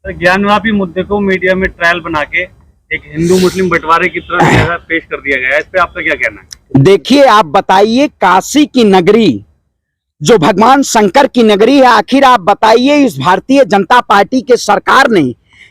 तो ज्ञानवापी मुद्दे को मीडिया में ट्रायल बना के एक हिंदू मुस्लिम बंटवारे की तरह पेश कर दिया गया है, इस पे आपका क्या कहना है? देखिए, आप बताइए, काशी की नगरी जो भगवान शंकर की नगरी है, आखिर आप बताइए इस भारतीय जनता पार्टी के सरकार ने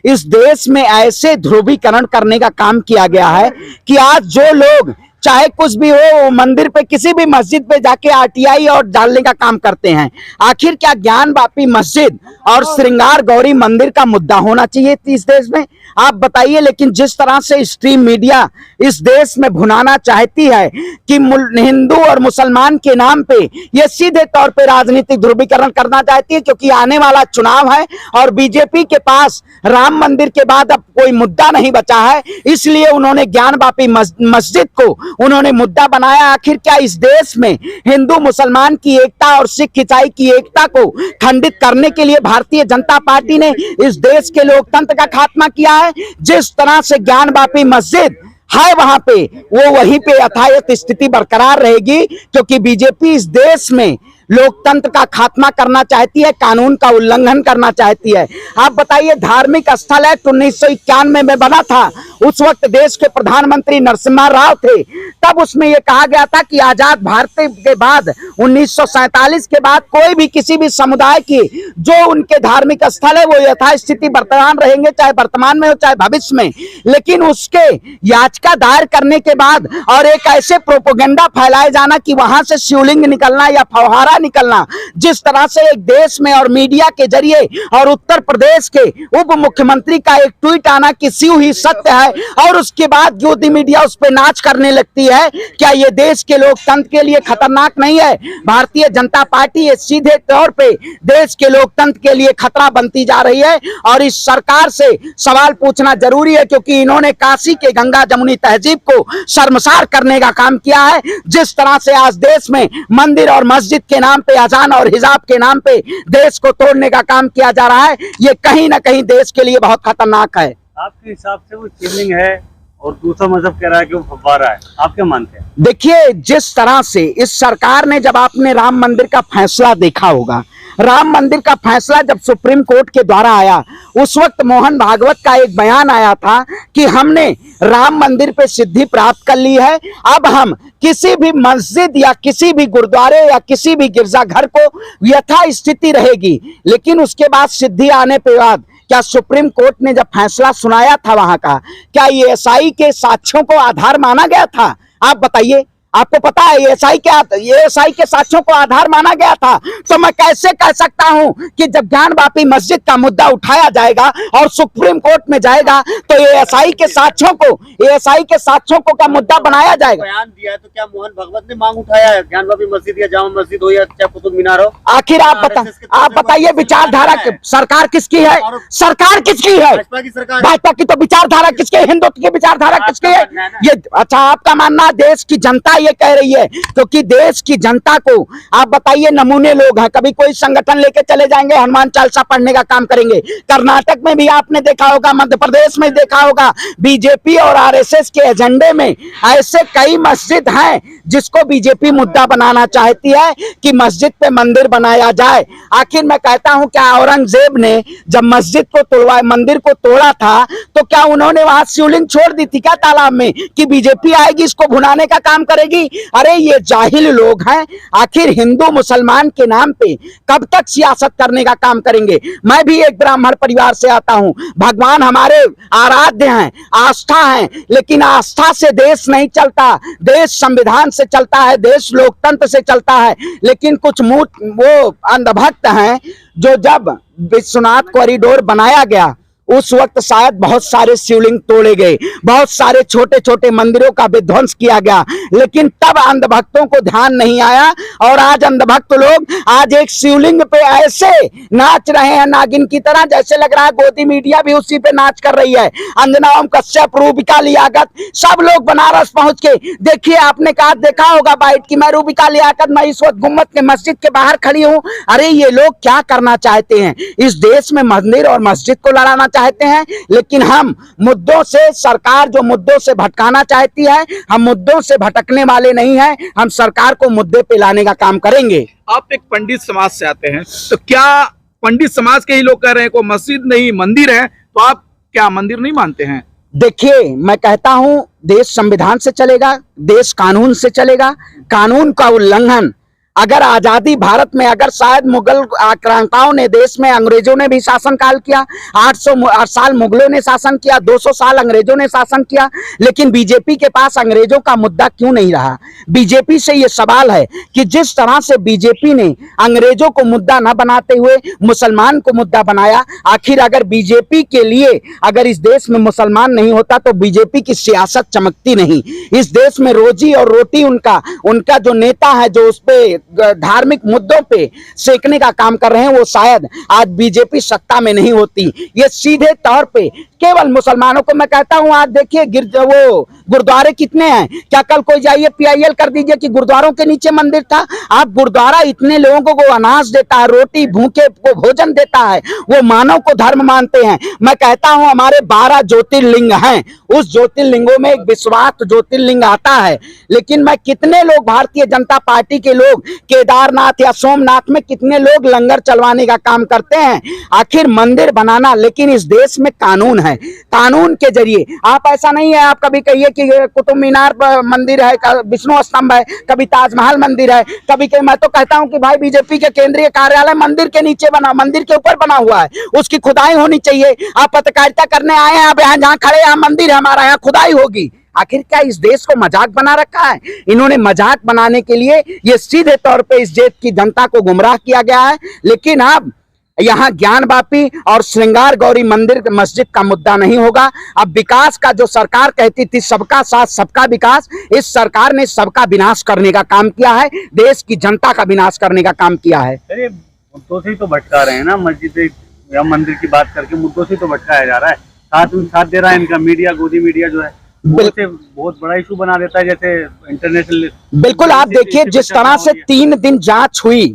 इस देश में ऐसे ध्रुवीकरण करने का काम किया गया है कि आज जो लोग चाहे कुछ भी हो मंदिर पे किसी भी मस्जिद पे जाके आरटीआई और डालने का काम करते हैं। आखिर क्या ज्ञानवापी मस्जिद और श्रृंगार गौरी मंदिर का मुद्दा होना चाहिए इस देश में? आप बताइए। लेकिन जिस तरह से स्ट्रीम मीडिया इस देश में भुनाना चाहती है कि हिंदू और मुसलमान के नाम पे ये सीधे तौर पे राजनीतिक ध्रुवीकरण करना चाहती है, क्योंकि आने वाला चुनाव है और बीजेपी के पास राम मंदिर के बाद अब कोई मुद्दा नहीं बचा है, इसलिए उन्होंने ज्ञानवापी मस्जिद को उन्होंने मुद्दा बनाया। आखिर क्या इस देश में हिंदू मुसलमान की एकता और सिख ईसाई की एकता को खंडित करने के लिए भारतीय जनता पार्टी ने इस देश के लोकतंत्र का खात्मा किया है? जिस तरह से ज्ञानवापी मस्जिद है वहां पे वो वहीं पे यथायथ स्थिति बरकरार रहेगी, क्योंकि बीजेपी इस देश में लोकतंत्र का खात्मा करना चाहती है, कानून का उल्लंघन करना चाहती है। आप बताइए, धार्मिक स्थल एक्ट 1991 में बना था, उस वक्त देश के प्रधानमंत्री नरसिम्हा राव थे, तब उसमें यह कहा गया था कि आजाद भारत के बाद 1947 के बाद कोई भी किसी भी समुदाय की जो उनके धार्मिक स्थल है वो यथास्थिति बरकरार रहेंगे, चाहे वर्तमान में हो चाहे भविष्य में। लेकिन उसके याचिका दायर करने के बाद और एक ऐसे प्रोपोगंडा फैलाए जाना कि वहां से शिवलिंग निकलना या फव्वारा निकलना, जिस तरह से एक देश में और मीडिया के जरिए और उत्तर प्रदेश के उप मुख्यमंत्री का एक ट्वीट आना कि शिव ही सत्य है, और उसके बाद ज्योति मीडिया उस पर नाच करने लगती है, क्या ये देश के लोकतंत्र के लिए खतरनाक नहीं है? भारतीय जनता पार्टी ये सीधे तौर पे देश के लोकतंत्र के लिए खतरा बनती जा रही है, और इस सरकार से सवाल पूछना जरूरी है, क्योंकि इन्होंने काशी के गंगा जमुनी तहजीब को शर्मसार करने का काम किया है। जिस तरह से आज देश में मंदिर और मस्जिद के नाम पे, अजान और हिजाब के नाम पे देश को तोड़ने का काम किया जा रहा है, ये कहीं ना कहीं देश के लिए बहुत खतरनाक है। आपके हिसाब से वो शिवलिंग है और दूसरा मजहब कह रहा है कि वो फव्वारा है, आप क्या मानते हैं? देखिए, जिस तरह से इस सरकार ने, जब आपने राम मंदिर का फैसला देखा होगा, राम मंदिर का फैसला जब सुप्रीम कोर्ट के द्वारा आया, उस वक्त मोहन भागवत का एक बयान आया था कि हमने राम मंदिर पे सिद्धि प्राप्त कर ली है, अब हम किसी भी मस्जिद या किसी भी गुरुद्वारे या किसी भी गिरजाघर को यथा स्थिति रहेगी। लेकिन उसके बाद सिद्धि आने के बाद क्या सुप्रीम कोर्ट ने जब फैसला सुनाया था वहां का, क्या एएसआई के साक्ष्यों को आधार माना गया था? आप बताइए, आपको पता है एएसआई के साक्ष्यों को आधार माना गया था, तो मैं कैसे कह सकता हूं कि जब ज्ञानवापी मस्जिद का मुद्दा उठाया जाएगा और सुप्रीम कोर्ट में जाएगा तो एएसआई के साक्ष्यों को का मुद्दा बनाया जाएगा? बयान दिया है तो क्या मोहन भागवत ने मांग उठाया है? ज्ञानवापी मस्जिद या जामा मस्जिद हो या चाहे कुतुब मीनार हो, आखिर आप बताइए, विचारधारा सरकार किसकी है? सरकार किसकी है? भाजपा की सरकार। भाजपा की। तो विचारधारा किसकी है? हिंदुत्व की विचारधारा किसकी है? ये अच्छा, आपका मानना देश की जनता ये कह रही है, क्योंकि देश की जनता को आप बताइए, नमूने लोग हैं, कभी कोई संगठन लेके चले जाएंगे, हनुमान चालीसा पढ़ने का काम करेंगे। कर्नाटक में भी आपने देखा होगा, मध्य प्रदेश में देखा होगा, बीजेपी और आरएसएस के एजेंडे में ऐसे कई मस्जिद हैं जिसको बीजेपी मुद्दा बनाना चाहती है कि मस्जिद पे मंदिर बनाया जाए। आखिर मैं कहता हूं, क्या औरंगजेब ने जब मस्जिद को तोड़वाया, मंदिर को तोड़ा था, तो क्या उन्होंने वहां शिवलिंग छोड़ दी थी क्या तालाब में कि बीजेपी आएगी इसको भुनाने का काम करेगी? अरे ये जाहिल लोग हैं। आखिर हिंदू मुसलमान के नाम पे कब तक सियासत करने का काम करेंगे? मैं भी एक ब्राह्मण परिवार से आता हूं, भगवान हमारे आराध्य हैं, आस्था है, लेकिन आस्था से देश नहीं चलता, देश संविधान से चलता है, देश लोकतंत्र से चलता है। लेकिन कुछ वो अंधभक्त हैं जो जब विश्वनाथ कॉरिडोर बनाया गया उस वक्त शायद बहुत सारे शिवलिंग तोड़े गए, बहुत सारे छोटे छोटे मंदिरों का विध्वंस किया गया, लेकिन तब अंधभक्तों को ध्यान नहीं आया, और आज अंधभक्त लोग आज एक शिवलिंग पे ऐसे नाच रहे हैं नागिन की तरह, जैसे लग रहा है गोदी मीडिया भी उसी पे नाच कर रही है। अंजना ओम कश्यप, रूबिका लियाकत, सब लोग बनारस पहुंच के, देखिए आपने कहा देखा होगा बाइट की मैं रूबिका लियाकत, मैं इस वक्त गुम्बद के मस्जिद के बाहर खड़ी हूं। अरे ये लोग क्या करना चाहते हैं? इस देश में मंदिर और मस्जिद को लड़ाना चाहते हैं, लेकिन हम मुद्दों से, सरकार जो मुद्दों से भटकाना चाहती है, हम मुद्दों से भटकने वाले नहीं हैं, हम सरकार को मुद्दे पे लाने का काम करेंगे। आप एक पंडित समाज से आते हैं, तो क्या पंडित समाज के ही लोग कह रहे हैं कोई मस्जिद नहीं मंदिर है, तो आप क्या मंदिर नहीं मानते हैं? देखिए, मैं कहता हूं देश संविधान से चलेगा, देश कानून से चलेगा। कानून का उल्लंघन, अगर आजादी भारत में, अगर शायद मुगल आक्रांताओं ने देश में, अंग्रेजों ने भी शासन काल किया, 800 साल मुगलों ने शासन किया, 200 साल अंग्रेजों ने शासन किया, लेकिन बीजेपी के पास अंग्रेजों का मुद्दा क्यों नहीं रहा? बीजेपी से यह सवाल है कि जिस तरह से बीजेपी ने अंग्रेजों को मुद्दा न बनाते हुए मुसलमान को मुद्दा बनाया, आखिर अगर बीजेपी के लिए अगर इस देश में मुसलमान नहीं होता तो बीजेपी की सियासत चमकती नहीं। इस देश में रोजी और रोटी उनका जो नेता है, जो उस पे धार्मिक मुद्दों पे सेकने का काम कर रहे हैं, वो शायद आज बीजेपी सत्ता में नहीं होती। ये सीधे तौर पे केवल मुसलमानों को, मैं कहता हूं आज देखिए वो गुरुद्वारे कितने हैं, क्या कल कोई जाइए PIL कर दीजिए कि गुरुद्वारों के नीचे मंदिर था? आप गुरुद्वारा इतने लोगों को अनाज देता है, रोटी भूखे को भोजन देता है, वो मानव को धर्म मानते हैं। मैं कहता हूं हमारे 12 ज्योतिर्लिंग हैं, उस ज्योतिर्लिंगों में एक विश्वास ज्योतिर्लिंग आता है, लेकिन मैं कितने लोग, भारतीय जनता पार्टी के लोग केदारनाथ या सोमनाथ में कितने लोग लंगर चलवाने का काम करते हैं? आखिर मंदिर बनाना, लेकिन इस देश में कानून है, कानून के जरिए आप, ऐसा नहीं है आप कभी कहिए कि कुतुब मीनार पर मंदिर है, विष्णु स्तंभ है, कभी ताजमहल मंदिर है, कभी मैं तो कहता हूं कि भाई बीजेपी के केंद्रीय कार्यालय मंदिर के नीचे बना, मंदिर के ऊपर बना हुआ है, उसकी खुदाई होनी चाहिए। आप पत्रकारिता करने आए हैं, आप यहाँ जहां खड़े, यहाँ मंदिर है हमारा, यहाँ खुदाई होगी। आखिर क्या इस देश को मजाक बना रखा है? इन्होंने मजाक बनाने के लिए ये सीधे तौर पे इस देश की जनता को गुमराह किया गया है। लेकिन अब यहाँ ज्ञानवापी और श्रृंगार गौरी मंदिर मस्जिद का मुद्दा नहीं होगा। अब विकास का जो सरकार कहती थी सबका साथ सबका विकास, इस सरकार ने सबका विनाश करने का काम किया है, देश की जनता का विनाश करने का काम किया है। अरे मुद्दों से ही तो भटका रहे हैं ना, मस्जिद या मंदिर की बात करके मुद्दों से तो भटकाया जा रहा है। साथ में साथ दे रहा है इनका मीडिया, गोदी मीडिया जो है बहुत बड़ा इशू बना देता है, जैसे इंटरनेशनल। बिल्कुल, आप देखिए जिस तरह से 3 दिन जांच हुई,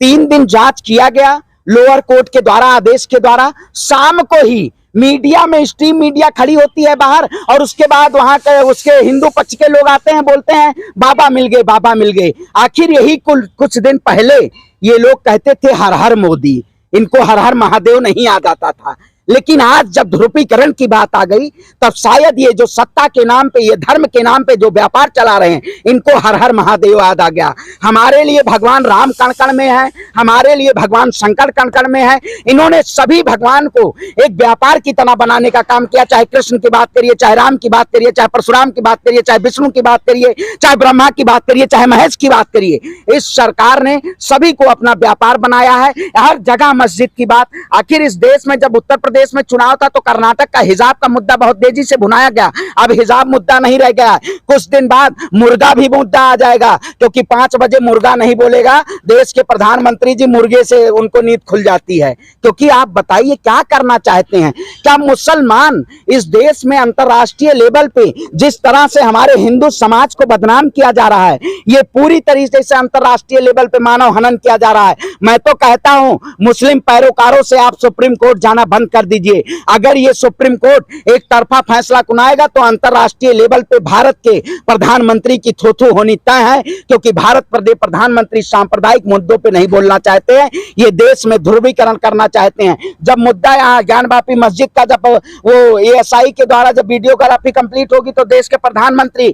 3 दिन जांच किया गया लोअर कोर्ट के द्वारा, आदेश के द्वारा, शाम को ही मीडिया में स्ट्रीम मीडिया खड़ी होती है बाहर, और उसके बाद वहां के उसके हिंदू पक्ष के लोग आते हैं, बोलते हैं बाबा मिल गए, बाबा मिल गए। आखिर यही कुछ दिन पहले ये लोग कहते थे हर हर मोदी, इनको हर हर महादेव नहीं याद आता था। लेकिन आज जब ध्रुवीकरण की बात आ गई, तब शायद ये जो सत्ता के नाम पे, ये धर्म के नाम पे जो व्यापार चला रहे हैं, इनको हर हर महादेव याद आ गया। हमारे लिए भगवान राम कण कण में है, हमारे लिए भगवान शंकर कण कण में है। इन्होंने सभी भगवान को एक व्यापार की तरह बनाने का काम किया, चाहे कृष्ण की बात करिए, चाहे राम की बात करिए, चाहे परशुराम की बात करिए, चाहे विष्णु की बात करिए, चाहे ब्रह्मा की बात करिए, चाहे महेश की बात करिए। इस सरकार ने सभी को अपना व्यापार बनाया है, हर जगह मस्जिद की बात। आखिर इस देश में जब उत्तर प्रदेश में चुनाव था तो कर्नाटक का हिजाब का मुद्दा बहुत तेजी से भुनाया गया, अब हिजाब मुद्दा नहीं रह गया। कुछ दिन बाद मुर्गा भी मुद्दा आ जाएगा, क्योंकि 5 बजे मुर्गा नहीं बोलेगा देश के प्रधानमंत्री जी, मुर्गे से उनको नींद खुल जाती है। क्योंकि आप बताइए क्या करना चाहते हैं? क्या मुसलमान इस देश में अंतरराष्ट्रीय लेवल पे जिस तरह से हमारे हिंदू समाज को बदनाम किया जा रहा है, ये पूरी तरीके से अंतरराष्ट्रीय लेवल पे मानव हनन किया जा रहा है। मैं तो कहता हूं मुस्लिम पैरोकारों से आप सुप्रीम कोर्ट जाना बंद कर दीजिए। अगर ये सुप्रीम कोर्ट एक तरफा फैसला सुनाएगा तो अंतरराष्ट्रीय लेवल पे भारत के प्रधानमंत्री की थू-थू होनी तय है, क्योंकि भारत प्रधानमंत्री सांप्रदायिक मुद्दों पे नहीं बोलना चाहते हैं, ये देश में ध्रुवीकरण करना चाहते हैं। जब मुद्दा यहाँ ज्ञानवापी मस्जिद का, जब वो ASI के द्वारा जब वीडियोग्राफी कंप्लीट होगी तो देश के प्रधानमंत्री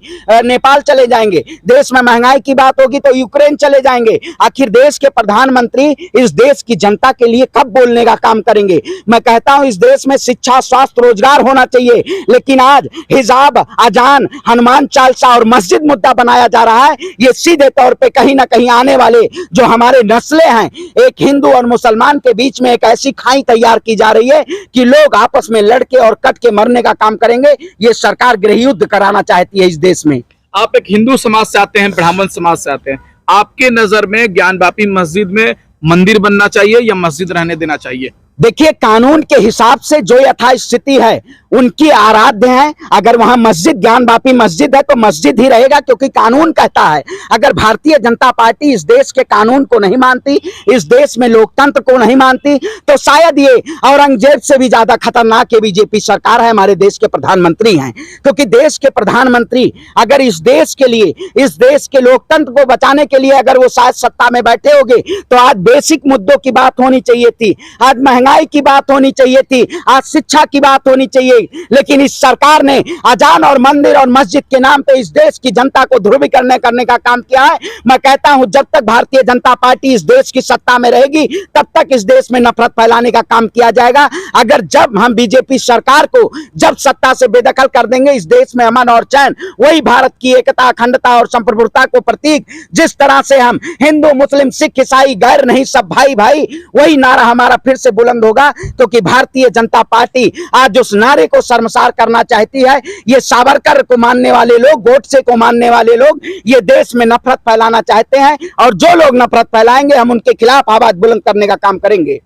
नेपाल चले जाएंगे, देश में महंगाई की बात होगी तो यूक्रेन चले जाएंगे। आखिर देश के प्रधानमंत्री इस देश की जनता के लिए कब बोलने का काम करेंगे? मैं कहता हूं इस देश में शिक्षा, स्वास्थ्य, रोजगार होना चाहिए, लेकिन आज हिजाब, अजान, हनुमान चालीसा और मस्जिद मुद्दा बनाया जा रहा है। ये सीधे तौर पे कहीं ना कहीं आने वाले जो हमारे नस्लें हैं, एक हिंदू और मुसलमान के बीच में एक ऐसी खाई तैयार की जा रही है कि लोग आपस में लड़के और कट के मरने का काम करेंगे। ये सरकार गृह युद्ध कराना चाहती है इस देश में। आप एक हिंदू समाज से आते हैं, ब्राह्मण समाज से आते हैं, आपके नजर में ज्ञानवापी मस्जिद में मंदिर बनना चाहिए या मस्जिद रहने देना चाहिए? देखिए, कानून के हिसाब से जो यथास्थिति है उनकी आराध्य है। अगर वहां मस्जिद ज्ञानवापी मस्जिद है तो मस्जिद ही रहेगा, क्योंकि कानून कहता है। अगर भारतीय जनता पार्टी इस देश के कानून को नहीं मानती, इस देश में लोकतंत्र को नहीं मानती, तो शायद ये औरंगजेब से भी ज्यादा खतरनाक ये बीजेपी सरकार है, हमारे देश के प्रधानमंत्री हैं। क्योंकि देश के प्रधानमंत्री अगर इस देश के लिए, इस देश के लोकतंत्र को बचाने के लिए अगर वो शायद सत्ता में बैठे होंगे, तो आज बेसिक मुद्दों की बात होनी चाहिए थी, आज महंगाई की बात होनी चाहिए थी, आज शिक्षा की बात होनी चाहिए। लेकिन इस सरकार ने अजान और मंदिर और मस्जिद के नाम पे इस देश की जनता को ध्रुवीकरण करने का काम किया है। मैं कहता हूं, जब तक भारतीय जनता पार्टी इस देश की सत्ता में रहेगी, तब तक इस देश में नफरत फैलाने का काम किया जाएगा। अगर जब हम बीजेपी सरकार को जब सत्ता से बेदखल कर देंगे, इस देश में अमन और चैन, वही भारत की एकता, अखंडता और संप्रभुता को प्रतीक, जिस तरह से हम हिंदू, मुस्लिम, सिख, ईसाई, गैर नहीं, सब भाई भाई, वही नारा हमारा फिर से बुलंद होगा। क्योंकि भारतीय जनता पार्टी आज उस नारे को शर्मसार करना चाहती है। ये सावरकर को मानने वाले लोग, गोडसे को मानने वाले लोग ये देश में नफरत फैलाना चाहते हैं, और जो लोग नफरत फैलाएंगे हम उनके खिलाफ आवाज बुलंद करने का काम करेंगे।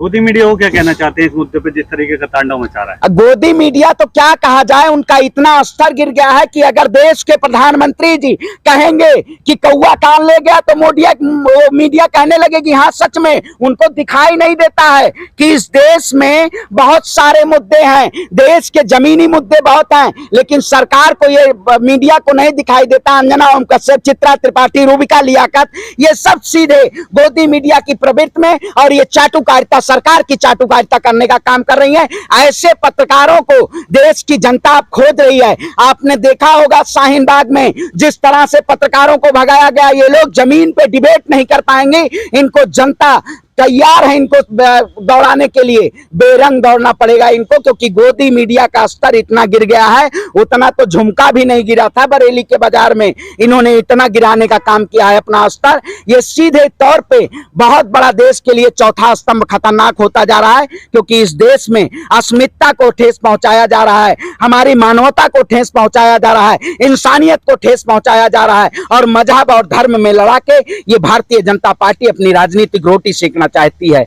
गोदी मीडिया को क्या कहना चाहते हैं इस मुद्दे पे जिस तरीके का तांडव मचा रहा है? गोदी मीडिया तो क्या कहा जाए, उनका इतना स्तर गिर गया है कि अगर देश के प्रधानमंत्री जी कहेंगे कि कौवा कान ले गया, तो मीडिया कहने लगेगी हाँ सच में। उनको दिखाई नहीं देता है कि इस देश में बहुत सारे मुद्दे हैं, देश के जमीनी मुद्दे बहुत हैं, लेकिन सरकार को ये, मीडिया को नहीं दिखाई देता। अंजना ओम कश्यप, चित्रा त्रिपाठी, रूबिका लियाकत, ये सब सीधे गोदी मीडिया की प्रवृत्ति में और ये चाटुकारिता, सरकार की चाटुकारिता करने का काम कर रही है। ऐसे पत्रकारों को देश की जनता अब खोज रही है। आपने देखा होगा शाहीन बाग में जिस तरह से पत्रकारों को भगाया गया, ये लोग जमीन पे डिबेट नहीं कर पाएंगे, इनको जनता तैयार है इनको दौड़ाने के लिए, बेरंग दौड़ना पड़ेगा इनको। क्योंकि गोदी मीडिया का स्तर इतना गिर गया है, उतना तो झुमका भी नहीं गिरा था बरेली के बाजार में, इन्होंने इतना गिराने का काम किया है अपना स्तर। ये सीधे तौर पे बहुत बड़ा देश के लिए चौथा स्तंभ खतरनाक होता जा रहा है। क्योंकि इस देश में अस्मिता को ठेस पहुंचाया जा रहा है, हमारी मानवता को ठेस पहुंचाया जा रहा है, इंसानियत को ठेस पहुंचाया जा रहा है, और मजहब और धर्म में लड़ा के ये भारतीय जनता पार्टी अपनी राजनीतिक रोटी सेकना चाहती है।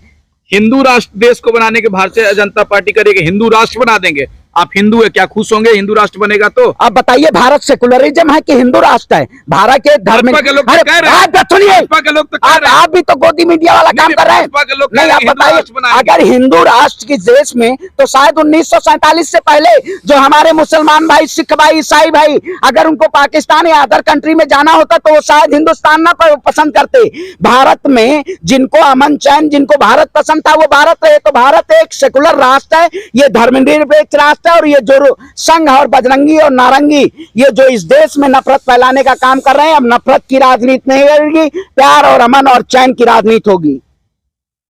हिंदू राष्ट्र देश को बनाने के भारतीय जनता पार्टी करेगी, हिंदू राष्ट्र बना देंगे। आप हिंदू है, क्या खुश होंगे हिंदू राष्ट्र बनेगा तो? अब बताइए, भारत सेकुलरिज्म है कि हिंदू राष्ट्र है? भारत के धर्म के लोग तो कह रहे हैं, आप भी तो गोदी मीडिया वाला काम कर रहे हैं। नहीं, आप बताइए, अगर हिंदू राष्ट्र की देश में, तो शायद 1947 से पहले जो हमारे मुसलमान भाई, सिख भाई, ईसाई भाई, अगर उनको पाकिस्तान या अदर कंट्री में जाना होता तो वो शायद हिंदुस्तान ना पसंद करते। भारत में जिनको अमन चैन, जिनको भारत पसंद था, वो भारत रहे। तो भारत एक सेकुलर राष्ट्र है, ये धर्मनिरपेक्ष राष्ट्र, और ये जो संघ और बजरंगी और नारंगी, ये जो इस देश में नफरत फैलाने का काम कर रहे हैं, अब नफरत की राजनीति नहीं रहेगी, प्यार और अमन और चैन की राजनीति होगी।